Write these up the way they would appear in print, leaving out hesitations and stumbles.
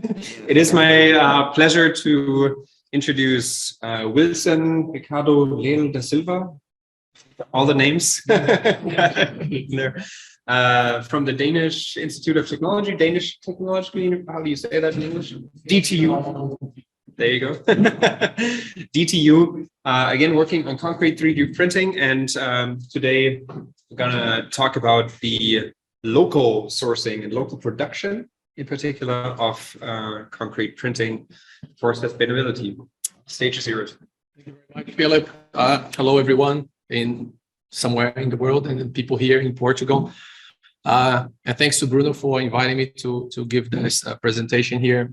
It is my pleasure to introduce Wilson, Ricardo, Leal da Silva, all the names there, from the Danish Institute of Technology, Danish Technological, how do you say that in English? DTU. There you go. DTU, again, working on concrete 3D printing. And today we're going to talk about the local sourcing and local production, in particular, of concrete printing for sustainability. Stage is yours. Thank you very much, Philip. Hello, everyone in somewhere in the world and the people here in Portugal. And thanks to Bruno for inviting me to give this presentation here.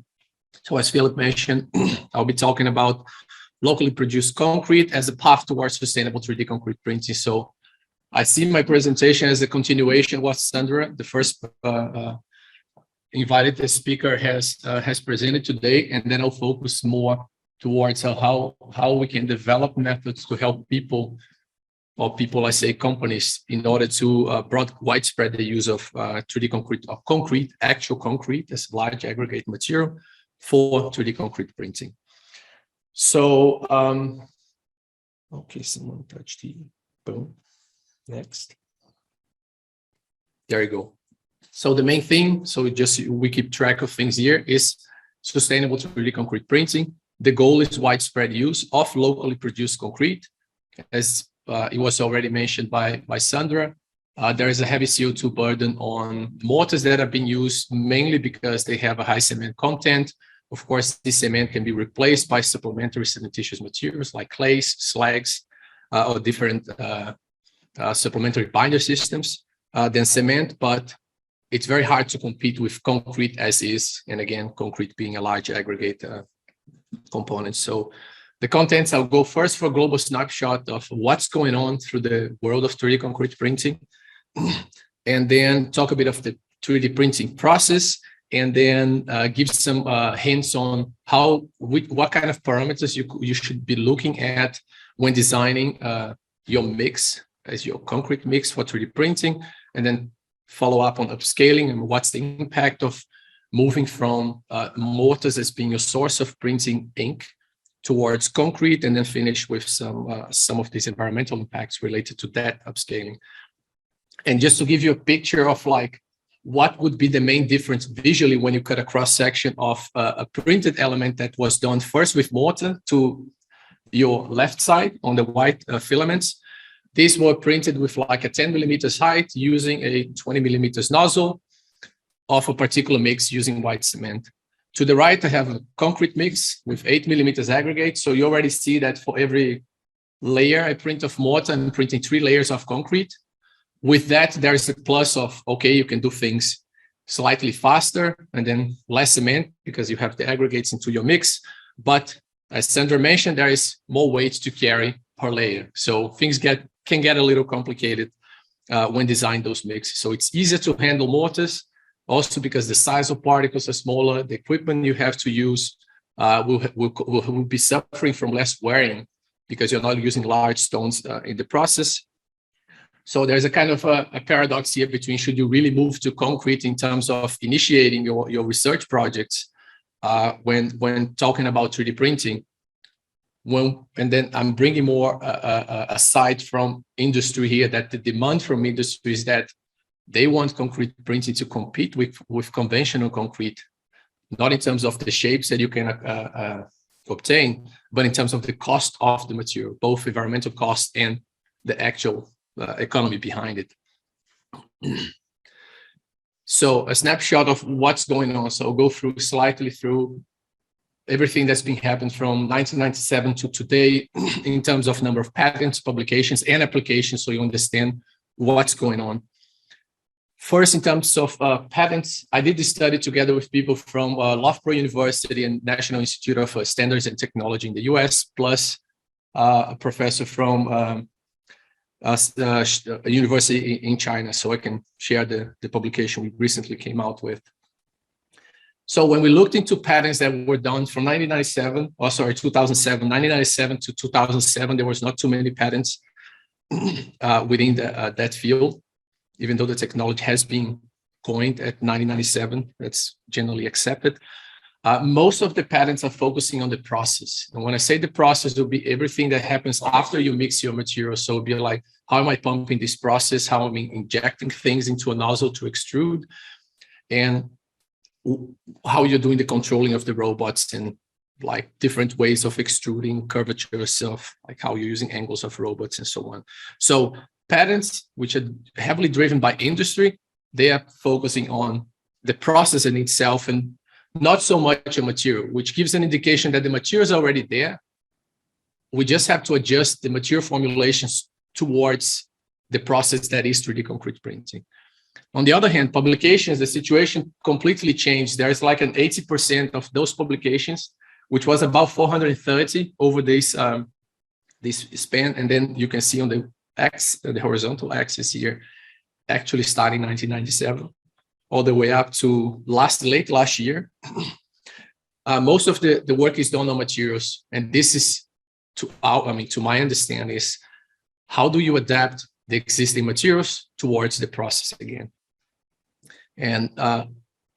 So as Philip mentioned, I'll be talking about locally produced concrete as a path towards sustainable 3D concrete printing. So I see my presentation as a continuation of what Sandra, the first invited speaker, has presented today, and then I'll focus more towards how we can develop methods to help people, or people, I say companies, in order to widespread the use of 3D concrete, actual concrete as large aggregate material for 3D concrete printing. So, okay, someone touched the boom. Next. There you go. So the main thing, so we keep track of things here, is sustainable 3D concrete printing. The goal is widespread use of locally produced concrete. As it was already mentioned by Sandra, there is a heavy CO2 burden on mortars that are being used mainly because they have a high cement content. Of course, this cement can be replaced by supplementary cementitious materials like clays, slags, or different supplementary binder systems than cement, but it's very hard to compete with concrete as is, and again, concrete being a large aggregate component. So the contents, I'll go first for a global snapshot of what's going on through the world of 3D concrete printing, and then talk a bit of the 3D printing process, and then give some hints on what kind of parameters you should be looking at when designing your mix, as your concrete mix for 3D printing, and then follow up on upscaling and what's the impact of moving from mortars as being a source of printing ink towards concrete, and then finish with some of these environmental impacts related to that upscaling. And just to give you a picture of like what would be the main difference visually when you cut a cross section of a printed element that was done first with mortar to your left side on the white filaments. These were printed with like a 10 millimeters height using a 20 millimeters nozzle of a particular mix using white cement. To the right, I have a concrete mix with 8 millimeters aggregate. So you already see that for every layer I print of mortar, I'm printing 3 layers of concrete. With that, there is a plus of, okay, you can do things slightly faster and then less cement because you have the aggregates into your mix. But as Sandra mentioned, there is more weight to carry per layer. So things can get a little complicated when designing those mixes. So it's easier to handle mortars, also because the size of particles are smaller, the equipment you have to use will be suffering from less wearing because you're not using large stones in the process. So there's a kind of a paradox here between should you really move to concrete in terms of initiating your research projects when talking about 3D printing. And then I'm bringing more aside from industry here, that the demand from industry is that they want concrete printing to compete with conventional concrete, not in terms of the shapes that you can obtain, but in terms of the cost of the material, both environmental cost and the actual economy behind it. So a snapshot of what's going on. So I'll go slightly through everything that's been happened from 1997 to today in terms of number of patents, publications, and applications, so you understand what's going on. First, in terms of patents, I did this study together with people from Loughborough University and National Institute of Standards and Technology in the US, plus a professor from a university in China, so I can share the publication we recently came out with. So when we looked into patents that were done from 2007 to 2007, there was not too many patents within that field, even though the technology has been coined at 1997, that's generally accepted. Most of the patents are focusing on the process. And when I say the process, it will be everything that happens after you mix your material. So it'll be like, how am I pumping this process? How am I injecting things into a nozzle to extrude? And how you're doing the controlling of the robots and like different ways of extruding curvatures of like how you're using angles of robots and so on. So patents, which are heavily driven by industry, they are focusing on the process in itself and not so much a material, which gives an indication that the material is already there. We just have to adjust the material formulations towards the process that is 3D concrete printing. On the other hand, publications, the situation completely changed. There's like an 80% of those publications, which was about 430 over this span. And then you can see on the horizontal axis here, actually starting 1997, all the way up to late last year. Most of the work is done on materials. And this is, to my understanding, is how do you adapt the existing materials towards the process again? And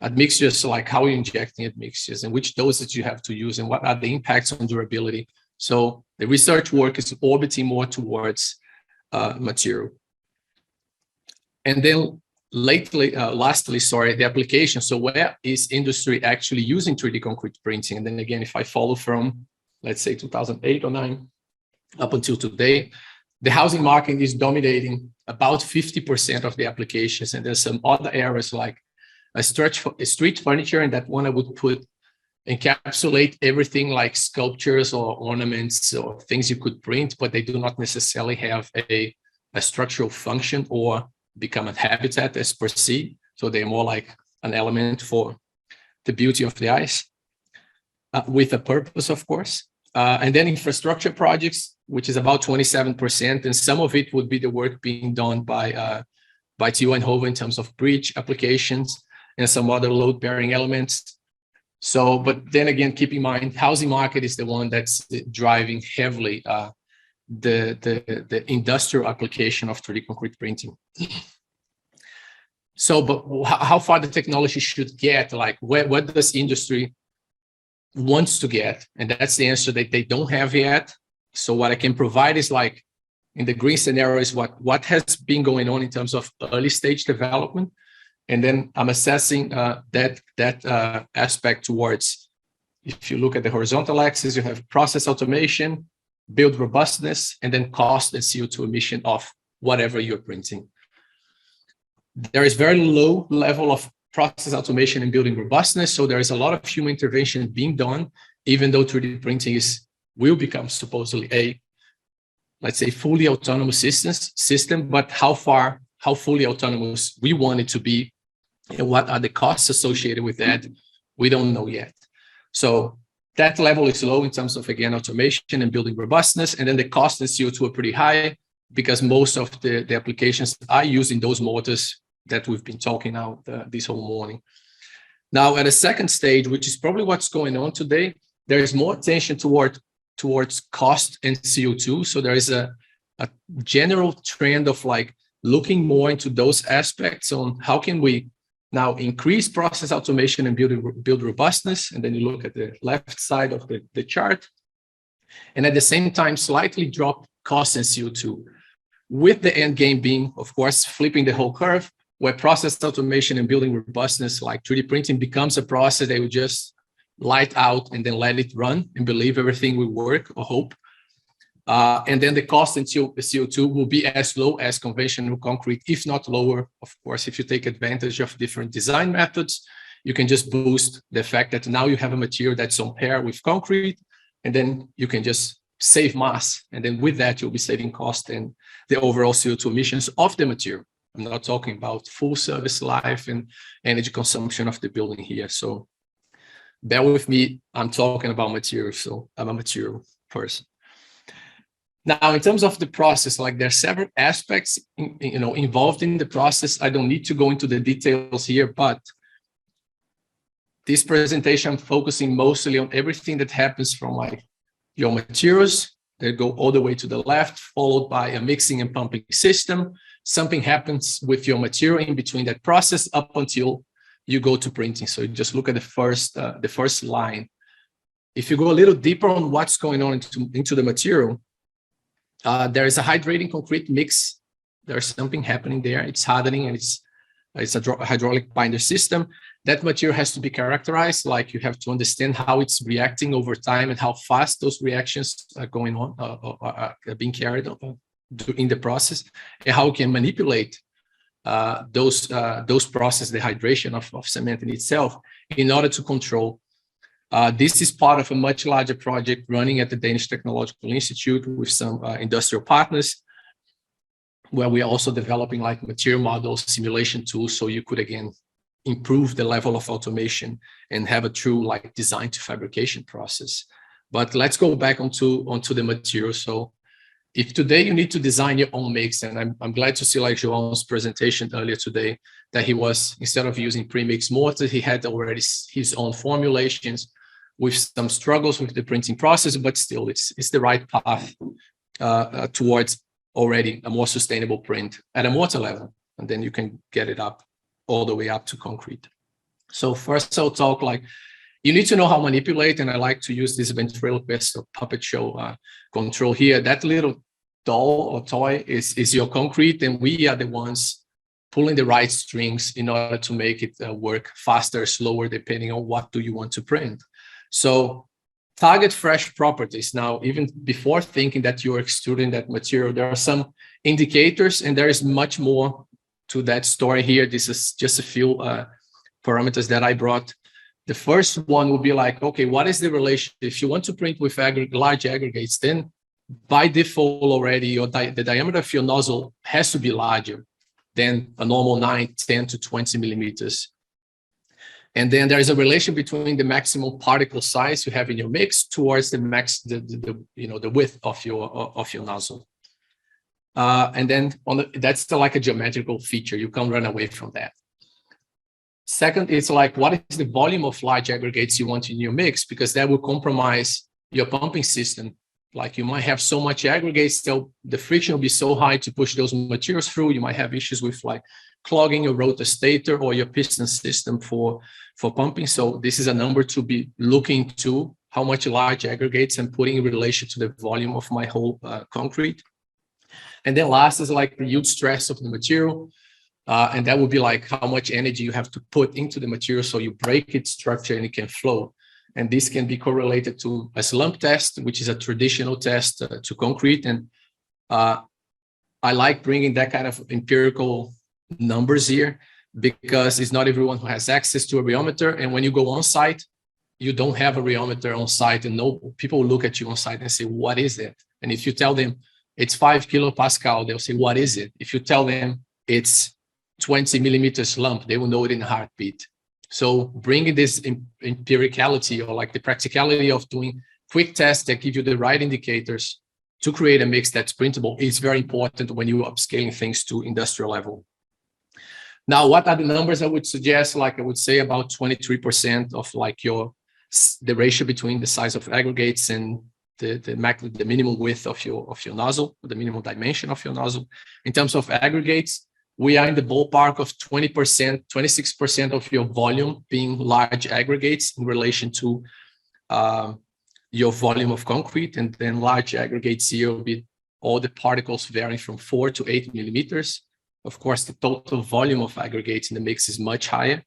admixtures, like how you're injecting admixtures and which dosage you have to use and what are the impacts on durability. So the research work is orbiting more towards material. And then lastly, the application. So where is industry actually using 3D concrete printing? And then again, if I follow from, let's say 2008 or 9 up until today, the housing market is dominating about 50% of the applications. And there's some other areas like a street furniture, and that one I would encapsulate everything like sculptures or ornaments or things you could print, but they do not necessarily have a structural function or become a habitat as per se. So they're more like an element for the beauty of the eyes, with a purpose, of course. And then infrastructure projects, which is about 27%, and some of it would be the work being done by TU Eindhoven in terms of bridge applications and some other load-bearing elements. So, but then again, keep in mind, housing market is the one that's driving heavily the industrial application of 3D concrete printing. So, but how far the technology should get, like what does industry wants to get? And that's the answer that they don't have yet. So what I can provide is like, in the green scenario is what has been going on in terms of early stage development. And then I'm assessing that aspect towards, if you look at the horizontal axis, you have process automation, build robustness, and then cost and CO2 emission of whatever you're printing. There is very low level of process automation and building robustness. So there is a lot of human intervention being done, even though 3D printing will become supposedly a, let's say, fully autonomous system, but how fully autonomous we want it to be and what are the costs associated with that, we don't know yet. So that level is low in terms of, again, automation and building robustness. And then the cost and CO2 are pretty high because most of the applications are using those motors that we've been talking about this whole morning. Now, at a second stage, which is probably what's going on today, there is more attention towards cost and CO2. So there is a general trend of like looking more into those aspects on how can we now increase process automation and build robustness. And then you look at the left side of the chart. And at the same time, slightly drop cost and CO2, with the end game being, of course, flipping the whole curve, where process automation and building robustness, like 3D printing, becomes a process that you just light out and then let it run and believe everything will work or hope. And then the cost and CO2 will be as low as conventional concrete, if not lower. Of course, if you take advantage of different design methods, you can just boost the fact that now you have a material that's on par with concrete, and then you can just save mass. And then with that, you'll be saving cost and the overall CO2 emissions of the material. I'm not talking about full service life and energy consumption of the building here. So bear with me, I'm talking about materials, so I'm a material person. Now, in terms of the process, like there are several aspects involved in the process. I don't need to go into the details here, but this presentation, I'm focusing mostly on everything that happens from like your materials that go all the way to the left, followed by a mixing and pumping system. Something happens with your material in between that process up until you go to printing. So you just look at the first line. If you go a little deeper on what's going on into the material, there is a hydrating concrete mix. There's something happening there. It's hardening, and it's a hydraulic binder system. That material has to be characterized. Like, you have to understand how it's reacting over time and how fast those reactions are going on, are being carried on in the process, and how you can manipulate those processes, the hydration of cement in itself, in order to control. This is part of a much larger project running at the Danish Technological Institute with some industrial partners, where we are also developing like material models, simulation tools, so you could again improve the level of automation and have a true like design to fabrication process. But let's go back onto the material. So if today you need to design your own mix, and I'm glad to see like João's presentation earlier today, that he was, instead of using pre-mixed mortar, he had already his own formulations with some struggles with the printing process, but still it's the right path towards already a more sustainable print at a mortar level, and then you can get it up all the way up to concrete. So first I'll talk like, you need to know how to manipulate, and I like to use this ventriloquist or puppet show control here. That little doll or toy is your concrete, and we are the ones pulling the right strings in order to make it work faster, slower, depending on what do you want to print. So target fresh properties. Now, even before thinking that you're extruding that material, there are some indicators, and there is much more to that story here. This is just a few parameters that I brought. The first one will be like, okay, what is the relation? If you want to print with large aggregates, then by default already, the diameter of your nozzle has to be larger than a normal 9, 10 to 20 millimeters. And then there is a relation between the maximum particle size you have in your mix towards the width of your nozzle. And then that's like a geometrical feature. You can't run away from that. Second, it's like, what is the volume of large aggregates you want in your mix? Because that will compromise your pumping system. Like, you might have so much aggregates, so the friction will be so high to push those materials through. You might have issues with like clogging your rotor stator or your piston system for pumping. So this is a number to be looking to, how much large aggregates I'm putting in relation to the volume of my whole concrete. And then last is like the yield stress of the material. And that would be like how much energy you have to put into the material so you break its structure and it can flow. And this can be correlated to a slump test, which is a traditional test to concrete. And I like bringing that kind of empirical numbers here, because it's not everyone who has access to a rheometer. And when you go on site, you don't have a rheometer on site, and people will look at you on site and say, what is it? And if you tell them it's 5 kilopascal, they'll say, what is it? If you tell them it's 20 millimeters slump, they will know it in a heartbeat. So bringing this empiricality, or like the practicality of doing quick tests that give you the right indicators to create a mix that's printable, is very important when you're upscaling things to industrial level. Now, what are the numbers I would suggest? Like, I would say about 23% of like the ratio between the size of aggregates and the minimum width of your nozzle, the minimum dimension of your nozzle. In terms of aggregates, we are in the ballpark of 20%, 26% of your volume being large aggregates in relation to your volume of concrete. And then large aggregates here will be all the particles varying from 4 to 8 millimeters. Of course, the total volume of aggregates in the mix is much higher.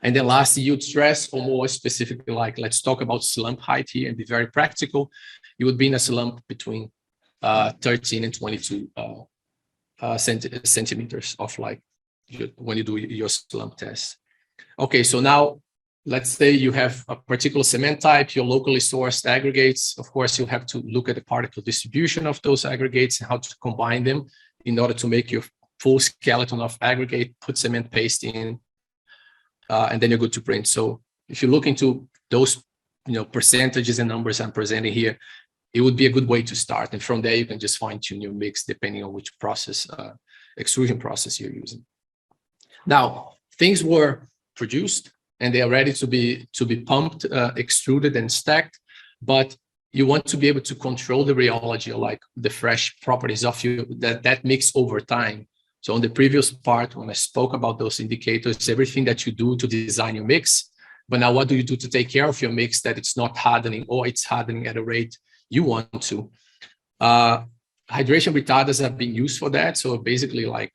And then last, yield stress, or more specifically, like, let's talk about slump height here and be very practical. You would be in a slump between 13 and 22 centimeters of like when you do your slump test. Okay, so now let's say you have a particular cement type, your locally sourced aggregates. Of course, you have to look at the particle distribution of those aggregates and how to combine them in order to make your full skeleton of aggregate, put cement paste in, and then you're good to print. So if you look into those percentages and numbers I'm presenting here, it would be a good way to start. And from there, you can just fine tune your mix depending on which process, extrusion process you're using. Now, things were produced and they are ready to be pumped, extruded and stacked, but you want to be able to control the rheology, or like the fresh properties of that mix over time. So on the previous part, when I spoke about those indicators, everything that you do to design your mix, but now what do you do to take care of your mix that it's not hardening or it's hardening at a rate you want to? Hydration retarders have been used for that. So basically like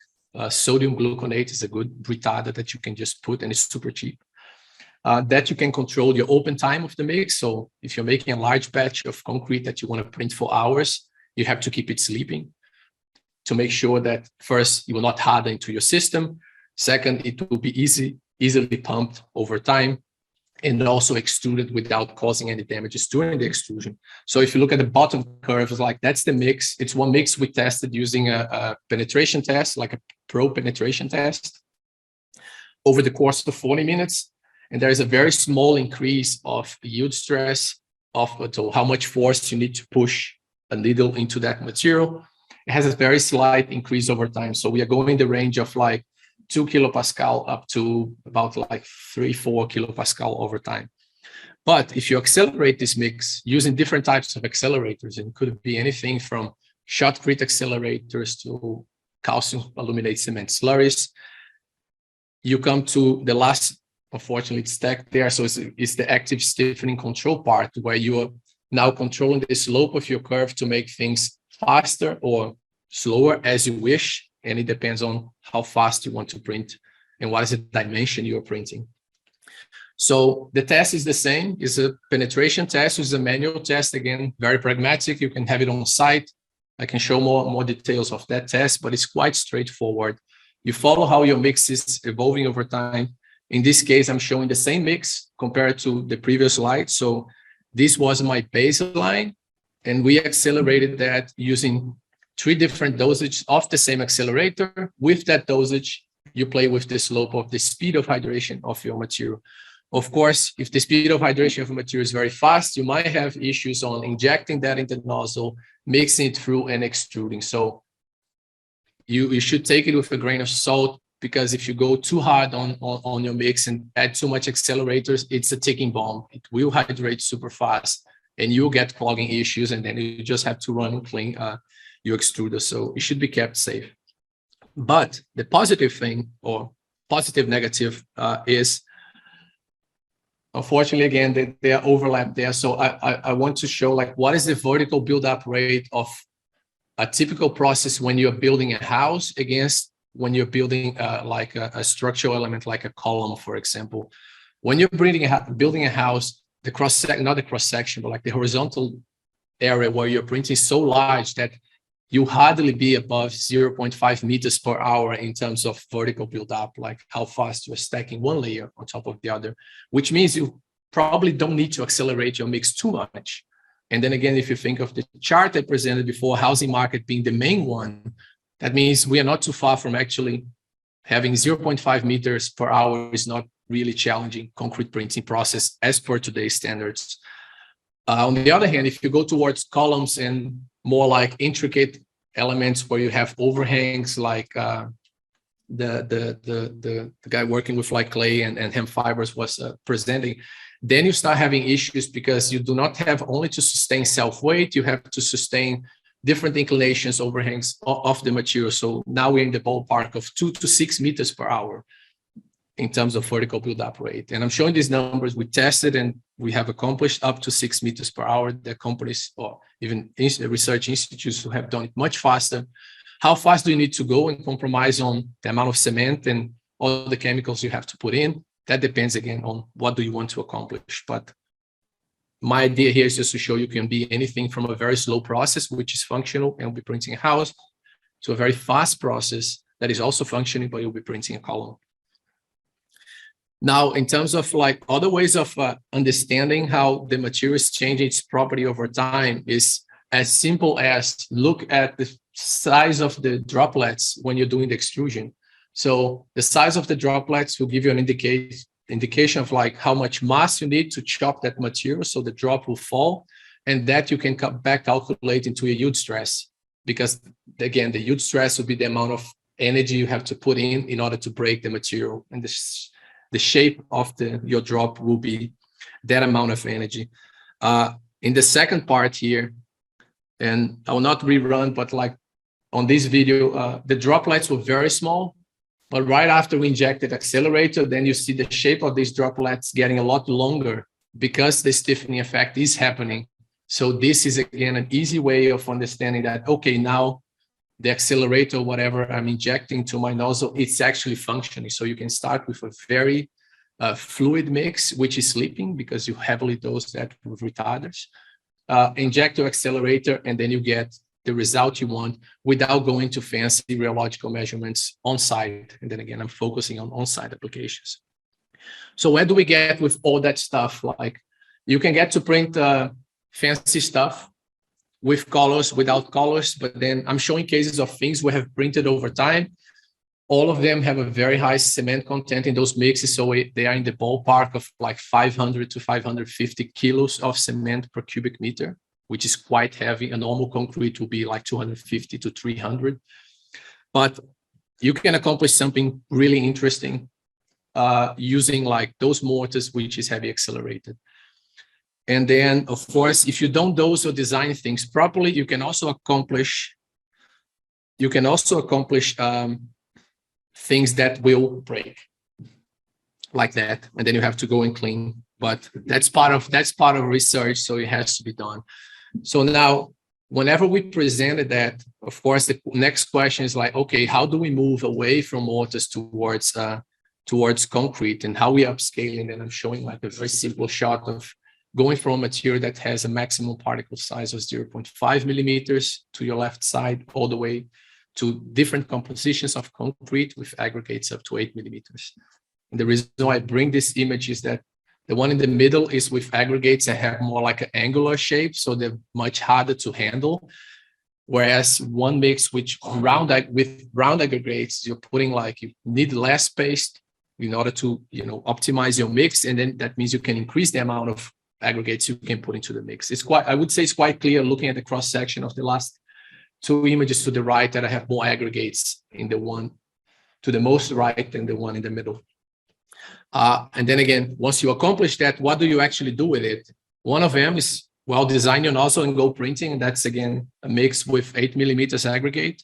sodium gluconate is a good retarder that you can just put, and it's super cheap. That you can control your open time of the mix. So if you're making a large batch of concrete that you want to print for hours, you have to keep it sleeping to make sure that first, it will not harden into your system. Second, it will be easily pumped over time, and also extruded without causing any damages during the extrusion. So if you look at the bottom curve, it's like, that's the mix. It's one mix we tested using a penetration test, like a probe penetration test over the course of 40 minutes. And there is a very small increase of yield stress of how much force you need to push a needle into that material. It has a very slight increase over time. So we are going in the range of like 2 kilopascal up to about like 3-4 kilopascal over time. But if you accelerate this mix using different types of accelerators, and it could be anything from shotcrete accelerators to calcium aluminate cement slurries, you come to the last, unfortunately, stack there. So it's the active stiffening control part, where you are now controlling the slope of your curve to make things faster or slower as you wish. And it depends on how fast you want to print and what is the dimension you're printing. So the test is the same. It's a penetration test. It's a manual test. Again, very pragmatic. You can have it on site. I can show more details of that test, but it's quite straightforward. You follow how your mix is evolving over time. In this case, I'm showing the same mix compared to the previous slide. So this was my baseline, and we accelerated that using 3 different dosages of the same accelerator. With that dosage, you play with the slope of the speed of hydration of your material. Of course, if the speed of hydration of a material is very fast, you might have issues on injecting that into the nozzle, mixing it through, and extruding. So you should take it with a grain of salt, because if you go too hard on your mix and add too much accelerators, it's a ticking bomb. It will hydrate super fast, and you'll get clogging issues, and then you just have to run and clean your extruder. So it should be kept safe. But the positive thing, or positive negative, is, unfortunately, again, they are overlapped there. So I want to show like what is the vertical build-up rate of a typical process when you're building a house against when you're building like a structural element, like a column, for example. When you're building a house, the cross-section, not the cross-section, but like the horizontal area where you're printing is so large that you hardly be above 0.5 meters per hour in terms of vertical build-up, like how fast you're stacking one layer on top of the other, which means you probably don't need to accelerate your mix too much. And then again, if you think of the chart I presented before, housing market being the main one, that means we are not too far from actually having 0.5 meters per hour is not really challenging concrete printing process as per today's standards. On the other hand, if you go towards columns and more like intricate elements where you have overhangs, like the guy working with like clay and hemp fibers was presenting, then you start having issues because you do not have only to sustain self-weight, you have to sustain different inclinations, overhangs of the material. So now we're in the ballpark of 2 to 6 meters per hour in terms of vertical build-up rate. And I'm showing these numbers we tested and we have accomplished up to 6 meters per hour. There are companies or even research institutes who have done it much faster. How fast do you need to go and compromise on the amount of cement and all the chemicals you have to put in? That depends again on what do you want to accomplish. But my idea here is just to show you can be anything from a very slow process, which is functional and will be printing a house, to a very fast process that is also functioning, but you'll be printing a column. Now, in terms of like other ways of understanding how the material is changing its property over time is as simple as look at the size of the droplets when you're doing the extrusion. So the size of the droplets will give you an indication of like how much mass you need to chop that material so the drop will fall, and that you can back calculate into a yield stress, because again, the yield stress will be the amount of energy you have to put in order to break the material, and the shape of your drop will be that amount of energy. In the second part here, and I will not rerun, but like on this video, the droplets were very small, but right after we injected accelerator, then you see the shape of these droplets getting a lot longer because the stiffening effect is happening. So this is, again, an easy way of understanding that, okay, now the accelerator, whatever I'm injecting to my nozzle, it's actually functioning. So you can start with a very fluid mix, which is sleeping because you heavily dose that with retarders. Inject your accelerator, and then you get the result you want without going to fancy rheological measurements on site. And then again, I'm focusing on on-site applications. So where do we get with all that stuff? Like, you can get to print fancy stuff with colors, without colors, but then I'm showing cases of things we have printed over time. All of them have a very high cement content in those mixes, so they are in the ballpark of like 500 to 550 kilos of cement per cubic meter, which is quite heavy. A normal concrete will be like 250 to 300. But you can accomplish something really interesting using like those mortars, which is heavy accelerated. And then, of course, if you don't dose or design things properly, you can also accomplish things that will break like that, and then you have to go and clean. But that's part of research, so it has to be done. So now, whenever we presented that, of course, the next question is like, okay, how do we move away from mortars towards concrete, and how we upscaling? And I'm showing like a very simple shot of going from a material that has a maximum particle size of 0.5 millimeters to your left side, all the way to different compositions of concrete with aggregates up to 8 millimeters. And the reason why I bring this image is that the one in the middle is with aggregates that have more like an angular shape, so they're much harder to handle. Whereas one mix with round aggregates, you're putting like, you need less space in order to, optimize your mix, and then that means you can increase the amount of aggregates you can put into the mix. I would say it's quite clear looking at the cross section of the last two images to the right that I have more aggregates in the one to the most right than the one in the middle. And then again, once you accomplish that, what do you actually do with it? One of them is, well, design your nozzle and go printing. And that's, again, a mix with 8 millimeters aggregate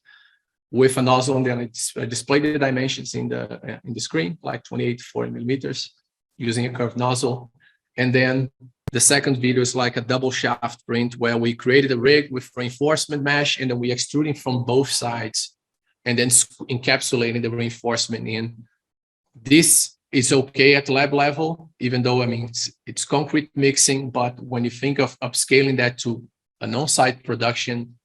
with a nozzle, and then I display the dimensions in the screen, like 28 to 40 millimeters using a curved nozzle. And then the second video is like a double shaft print where we created a rig with reinforcement mesh, and then we extruding from both sides and then encapsulating the reinforcement in. This is okay at lab level, even though, it's concrete mixing, but when you think of upscaling that to an on-site production,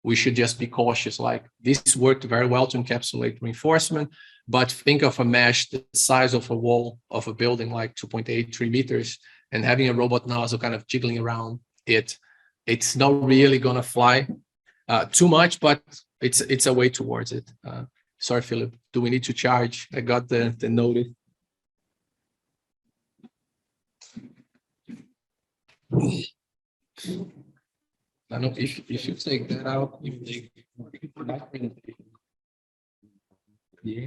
we should just be cautious. Like, this worked very well to encapsulate reinforcement, but think of a mesh the size of a wall of a building, like 2.83 meters, and having a robot nozzle kind of jiggling around it. It's not really going to fly too much, but it's a way towards it. Sorry, Philip, do we need to charge? I got the notice. I don't know if you take that out, yeah,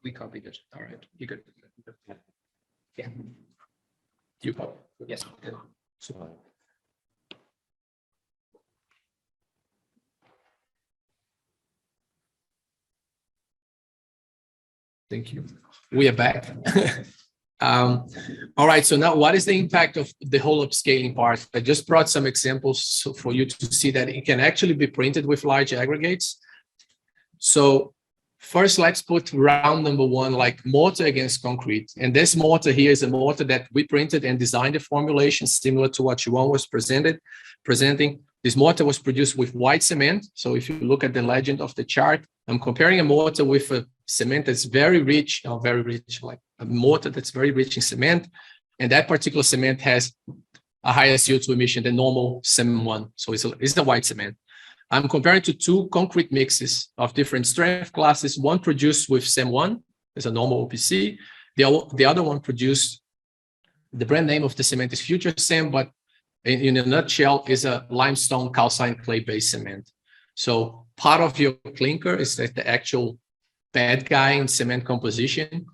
we copied it. All right, you good. Yeah. You copy. Yes. So, thank you. We are back. All right, so now what is the impact of the whole upscaling part? I just brought some examples for you to see that it can actually be printed with large aggregates. So first, let's put round number one, like mortar against concrete. And this mortar here is a mortar that we printed and designed a formulation similar to what João was presenting. This mortar was produced with white cement. So if you look at the legend of the chart, I'm comparing a mortar with a cement that's very rich, like a mortar that's very rich in cement. And that particular cement has a higher CO2 emission than normal CEM 1. So it's a white cement. I'm comparing to two concrete mixes of different strength classes. One produced with CEM 1, as a normal OPC. The other one produced, the brand name of the cement is Future CEM, but in a nutshell, is a limestone calcine clay-based cement. So part of your clinker is that the actual bad guy in cement composition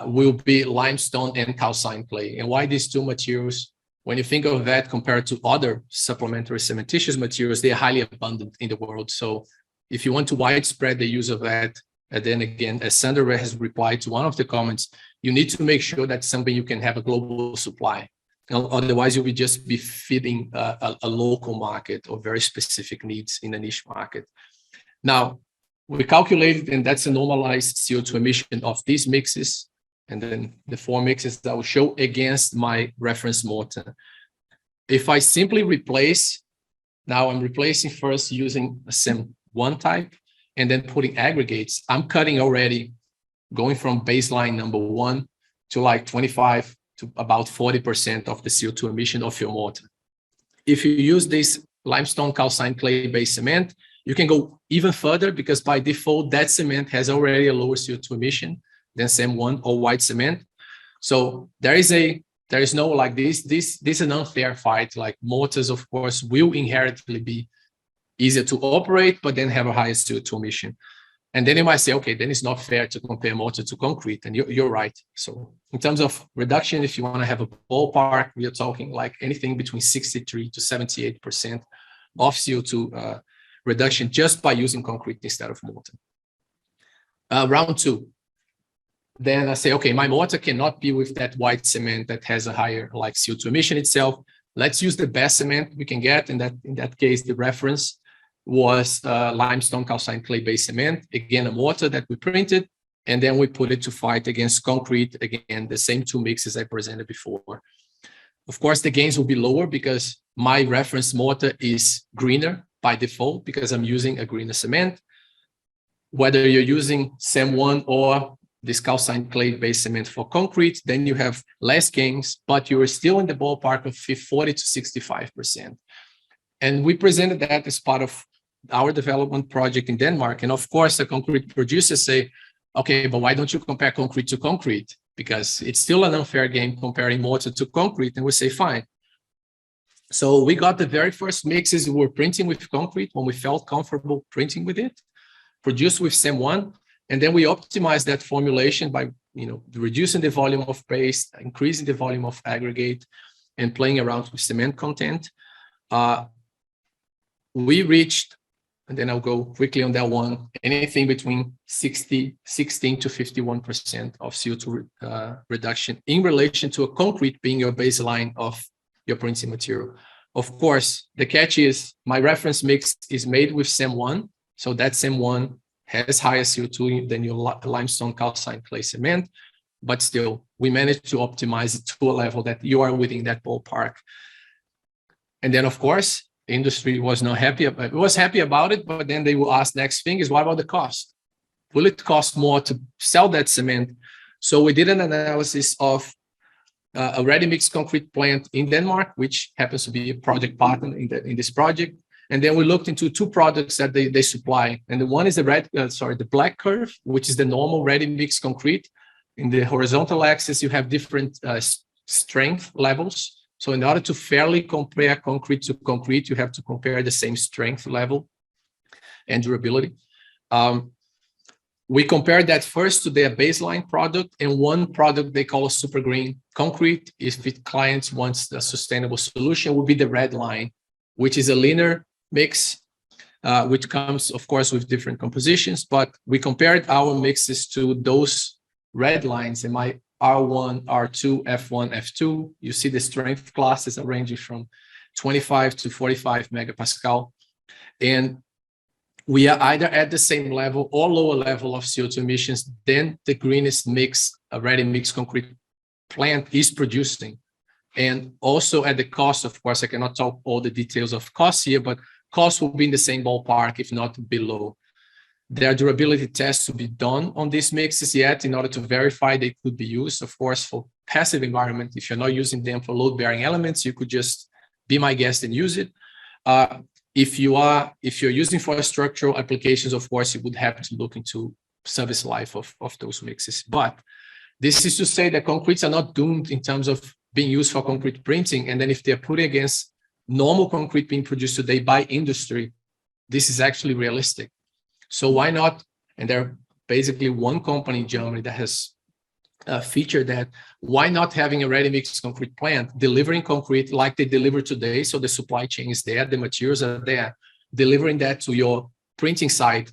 will be limestone and calcine clay. And why these two materials? when you think of that compared to other supplementary cementitious materials, they are highly abundant in the world. So if you want to widespread the use of that, and then again, as Sandra has replied to one of the comments, you need to make sure that's something you can have a global supply. Otherwise, you will just be feeding a local market or very specific needs in a niche market. Now, we calculated, and that's a normalized CO2 emission of these mixes, and then the 4 mixes that I will show against my reference mortar. If I simply replace, now I'm replacing first using a SEM1 type, and then putting aggregates, I'm cutting already, going from baseline number 1 to like 25 to about 40% of the CO2 emission of your mortar. If you use this limestone calcined clay-based cement, you can go even further because by default, that cement has already a lower CO2 emission than SEM1 or white cement. So there is no like this is an unfair fight. Like mortars, of course, will inherently be easier to operate, but then have a higher CO2 emission. And then you might say, okay, then it's not fair to compare mortar to concrete. And you're right. So in terms of reduction, if you want to have a ballpark, we are talking like anything between 63 to 78% of CO2 reduction just by using concrete instead of mortar. Round 2. Then I say, okay, my mortar cannot be with that white cement that has a higher like CO2 emission itself. Let's use the best cement we can get. And that in that case, the reference was limestone calcined clay-based cement, again, a mortar that we printed, and then we put it to fight against concrete, again, the same 2 mixes I presented before. Of course, the gains will be lower because my reference mortar is greener by default because I'm using a greener cement. Whether you're using SEM1 or this calcined clay-based cement for concrete, then you have less gains, but you are still in the ballpark of 40 to 65%. And we presented that as part of our development project in Denmark. And of course, the concrete producers say, okay, but why don't you compare concrete to concrete? Because it's still an unfair game comparing mortar to concrete. And we say, fine. So we got the very first mixes we were printing with concrete when we felt comfortable printing with it, produced with SEM1. And then we optimized that formulation by reducing the volume of paste, increasing the volume of aggregate, and playing around with cement content. We reached, and then I'll go quickly on that one, anything between 16 to 51% of CO2 reduction in relation to a concrete being your baseline of your printing material. Of course, the catch is my reference mix is made with SEM1, so that SEM1 has higher CO2 than your limestone calcined clay cement, but still, we managed to optimize it to a level that you are within that ballpark. And then, of course, industry was not happy about it. It was happy about it, but then they will ask next thing is, what about the cost? Will it cost more to sell that cement? So we did an analysis of a ready-mix concrete plant in Denmark, which happens to be a project partner in this project. And then we looked into 2 products that they supply. And the one is the black curve, which is the normal ready-mix concrete. In the horizontal axis, you have different strength levels. So in order to fairly compare concrete to concrete, you have to compare the same strength level and durability. We compared that first to their baseline product and one product they call a super green concrete. If the client wants a sustainable solution, would be the red line, which is a linear mix, which comes, of course, with different compositions. But we compared our mixes to those red lines in my R1, R2, F1, F2. You see the strength classes are ranging from 25 to 45 megapascal. And we are either at the same level or lower level of CO2 emissions than the greenest mix, a ready-mix concrete plant is producing. And also at the cost, of course, I cannot talk all the details of costs here, but cost will be in the same ballpark, if not below. There are durability tests to be done on these mixes yet in order to verify they could be used. Of course, for passive environment, if you're not using them for load-bearing elements, you could just be my guest and use it. If you're using for structural applications, of course, you would have to look into service life of those mixes. But this is to say that concretes are not doomed in terms of being used for concrete printing. And then if they're put against normal concrete being produced today by industry, this is actually realistic. So why not? And there are basically one company in Germany that has feature that why not having a ready-mix concrete plant delivering concrete like they deliver today, so the supply chain is there, the materials are there, delivering that to your printing site,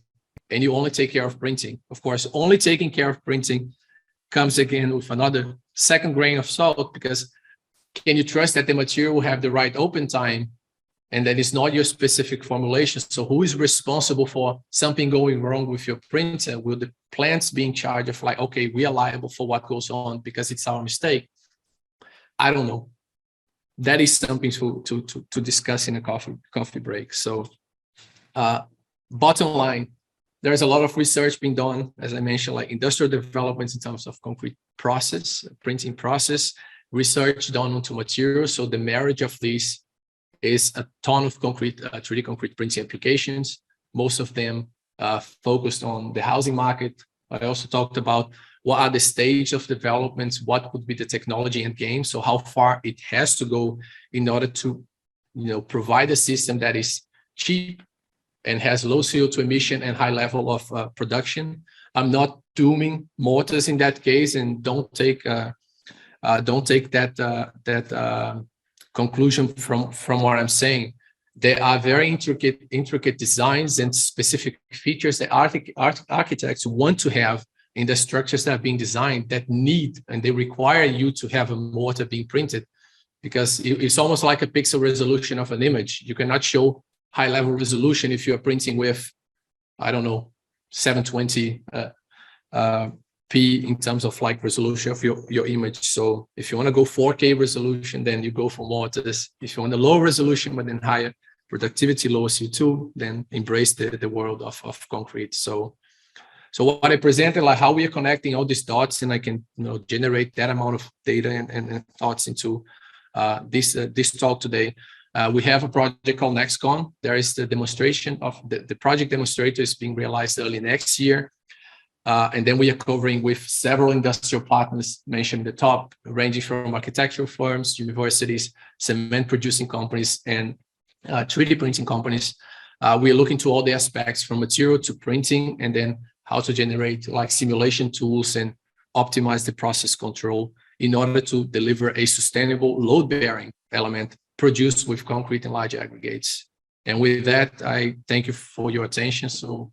and you only take care of printing. Of course, only taking care of printing comes again with another second grain of salt, because can you trust that the material will have the right open time, and that it's not your specific formulation? So who is responsible for something going wrong with your printer? Will the plants be in charge of like, okay, we are liable for what goes on because it's our mistake? I don't know. That is something to discuss in a coffee break. So bottom line, there's a lot of research being done, as I mentioned, like industrial developments in terms of concrete process, printing process, research done onto materials. So the marriage of these is a ton of concrete, 3D concrete printing applications, most of them focused on the housing market. I also talked about what are the stage of developments, what would be the technology and game, so how far it has to go in order to, provide a system that is cheap and has low CO2 emission and high level of production. I'm not dooming mortars in that case, and don't take that conclusion from what I'm saying. There are very intricate designs and specific features that architects want to have in the structures that are being designed that need, and they require you to have a mortar being printed, because it's almost like a pixel resolution of an image. You cannot show high level resolution if you're printing with, I don't know, 720 p in terms of like resolution of your image. So if you want to go 4K resolution, then you go for mortars. If you want a low resolution but then higher productivity, lower CO2, then embrace the world of concrete. So what I presented, like how we are connecting all these dots, and I can generate that amount of data and thoughts into this talk today. We have a project called NextCon. There is the demonstration of the project demonstrator is being realized early next year. And then we are covering with several industrial partners mentioned at the top, ranging from architectural firms, universities, cement producing companies, and 3D printing companies. We are looking to all the aspects from material to printing, and then how to generate like simulation tools and optimize the process control in order to deliver a sustainable load-bearing element produced with concrete and large aggregates. And with that, I thank you for your attention. So,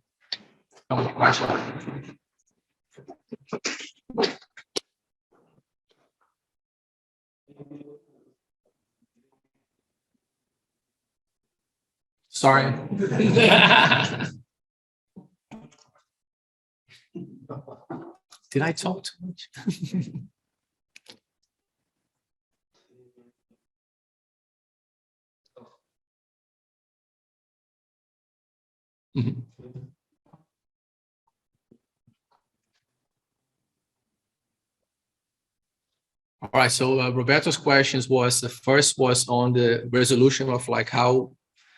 sorry. Did I talk too much? Mm-hmm. All right, so Roberto's questions was, the first was on the resolution of like how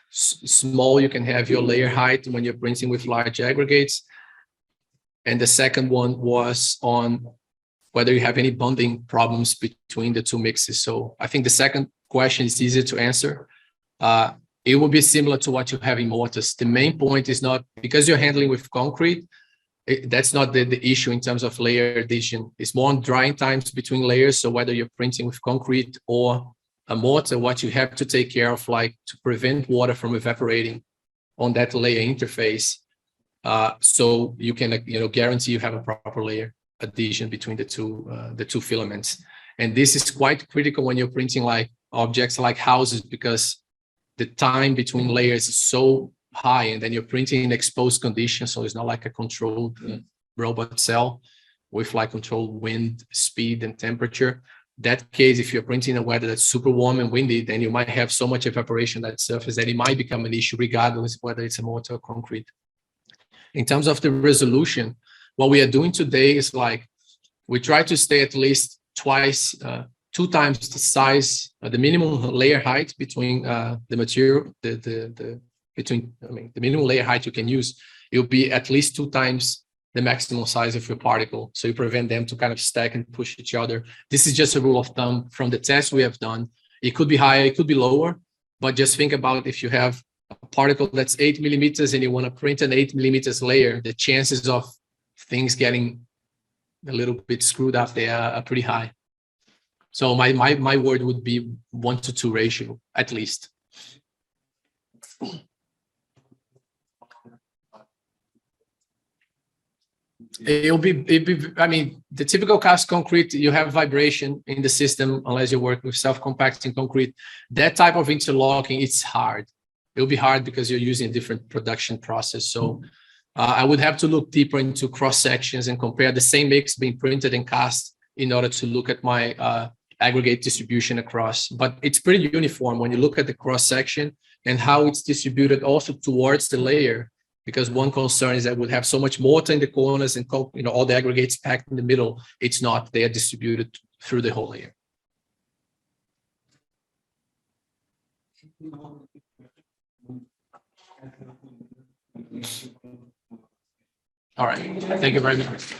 small you can have your layer height when you're printing with large aggregates. And the second one was on whether you have any bonding problems between the two mixes. So I think the second question is easier to answer. It will be similar to what you have in mortars. The main point is not, because you're handling with concrete, that's not the issue in terms of layer addition. It's more on drying times between layers. So whether you're printing with concrete or a mortar, what you have to take care of, like to prevent water from evaporating on that layer interface. So you can guarantee you have a proper layer adhesion between the two filaments. And this is quite critical when you're printing like objects like houses, because the time between layers is so high, and then you're printing in exposed conditions, so it's not like a controlled robot cell with like controlled wind speed and temperature. That case, if you're printing in a weather that's super warm and windy, then you might have so much evaporation that surface that it might become an issue regardless whether it's a mortar or concrete. In terms of the resolution, what we are doing today is like we try to stay at least two times the size, the minimum layer height between the material, the minimum layer height you can use. It'll be at least 2 times the maximum size of your particle, so you prevent them to kind of stack and push each other. This is just a rule of thumb from the tests we have done. It could be higher, it could be lower, but just think about if you have a particle that's 8 millimeters and you want to print an 8 millimeters layer, the chances of things getting a little bit screwed up, they are pretty high. So my word would be 1-to-2 ratio at least. It'll be, I mean, the typical cast concrete, you have vibration in the system unless you work with self-compacting concrete. That type of interlocking, it's hard. It'll be hard because you're using a different production process. So I would have to look deeper into cross sections and compare the same mix being printed and cast in order to look at my aggregate distribution across. But it's pretty uniform when you look at the cross section and how it's distributed also towards the layer. Because one concern is that we'll have so much mortar in the corners and all the aggregates packed in the middle. It's not. They are distributed through the whole layer. All right. Thank you very much.